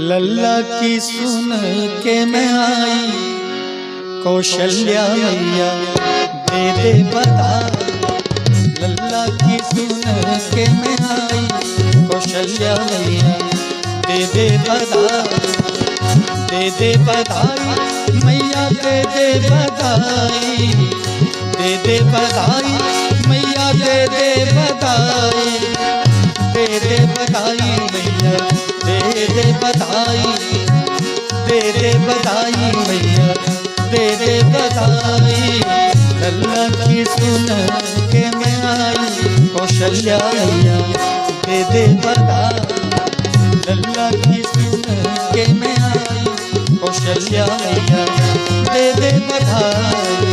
लल्ला की सुन के मैं आई, कौशल्या मैया दे दे बधाई। लल्ला की सुन के मैं आई, कौशल्या मैया दे दे बधाई। दे दे बधाई मैया दे दे बधाई। दे दे बधाई मैया दे दे बधाई। दे दे बधाई मैया दे दे बधाई। दे दे बधाई मैया दे दे बधाई। लल्ला की सुन के मैं आई, कौशल्या मैया दे दे बधाई। लल्ला की सुन के मैं आई, कौशल्या मैया दे दे बधाई।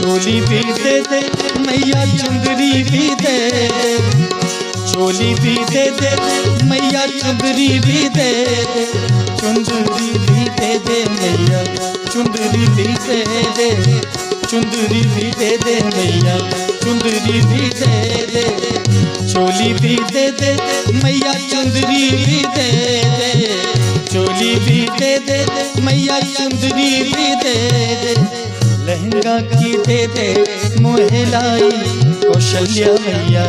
चोली भी दे दे मैया चुंदरी भी दे दे। चोली भी दे दे मैया चुंदरी भी दे दे। चुंदरी भी दे दे मैया चुंदरी भी दे दे। चुंदरी भी दे दे मैया चुंदरी भी दे दे। चोली भी दे दे मैया चुंदरी भी दे दे। चोली भी दे दे मैया चुंदरी भी दे दे। लहंगा की दे दे मोहे लाई, कौशल्या मैया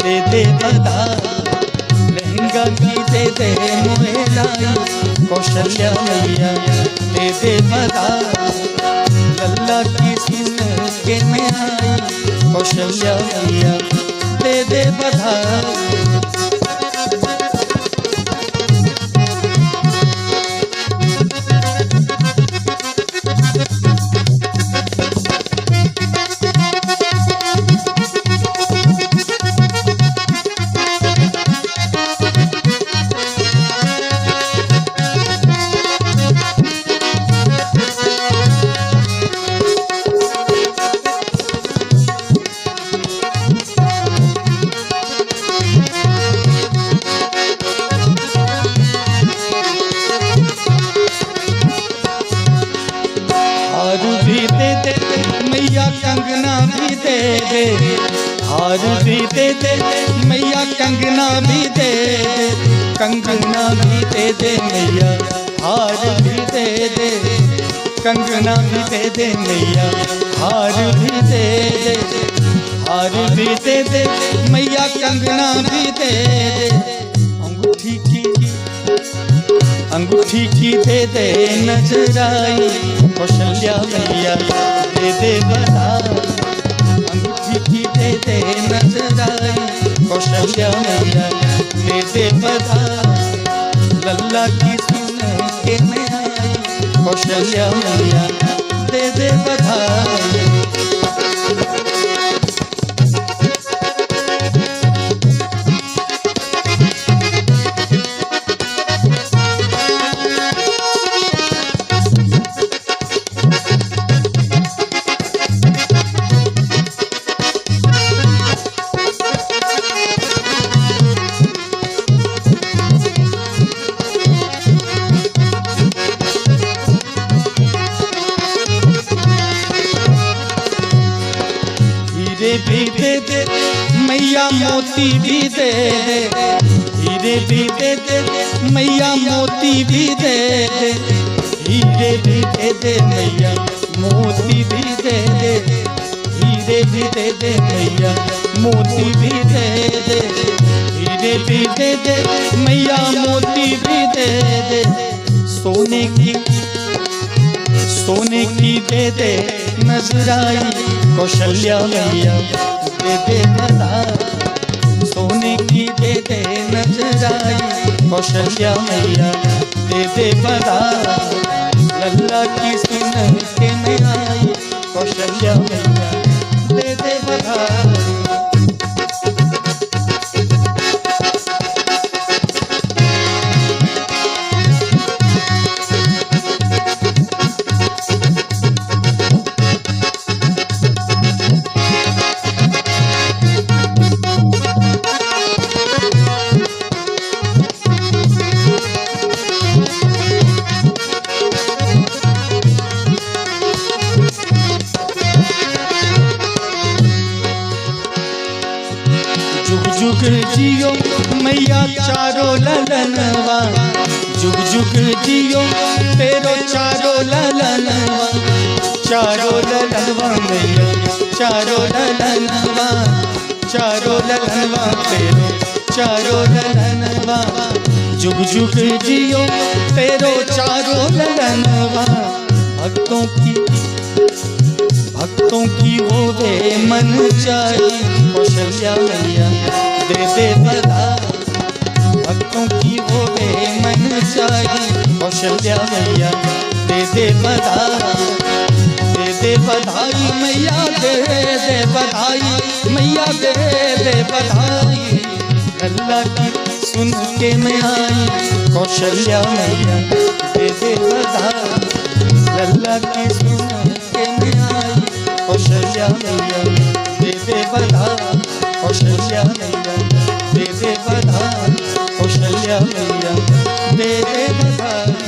दे दे बधाई। लहंगा की दे दे मोहे लाई, कौशल्या मैया दे दे बधाई। लल्ला की सुन के मैं आई, कौशल्या मैया दे दे बधाई। मैया कंगना भी दे दे। हार भी दे दे मैया कंगना भी दे दे। कंगना भी दे दे मैया हार भी दे दे। कंगना भी दे दे मैया हार भी दे दे। हार भी दे दे मैया कंगना भी दे दे। अंगूठी की दे दे नजराई, कौशल्या मैया दे दे बधाई। अंगूठी की दे दे नजराई, कौशल्या मैया दे दे बधाई। लल्ला की सुन के मैं आई, कौशल्या मैया दे दे बधाई। हीरे भी दे दे मैया मोती भी दे दे। हीरे भी दे दे मैया मोती भी दे दे। हीरे भी दे दे मैया मोती भी दे दे। हीरे भी दे दे मैया मोती भी दे दे। हीरे भी दे दे मैया मोती भी दे दे। सोने की दे दे नजराई, कौशल्या मैया दे दे बधाई। सोने की दे दे नजराई, कौशल्या मैया दे दे बधाई। लल्ला की सुन के मैं आई, कौशल्या मैया दे दे बधाई। जुग जियो मैया चारों ललनवा, जुग जुग जियो तेरो चारों ललनवा, चारों ललनवा मैया चारों ललनवा, चारों ललनवा तेरो चारों ललनवा, जुग जुग जियो तेरो चारों ललनवा। भक्तों की होवे मन चाही, कौशल्या मैया दे दे बधाई, भक्तों की होवे मन चाही, कौशल्या मैया दे दे बधाई, दे दे बधाई मैया दे दे बधाई, मैया दे दे बधाई। लल्ला की सुन के मैं आई, कौशल्या मैया दे दे बधाई, लल्ला की सुन के मैं आई, कौशल्या मैया दे दे बधाई, कौशल्या मैया दे दे बधाई, कौशल्या मैया दे दे बधाई।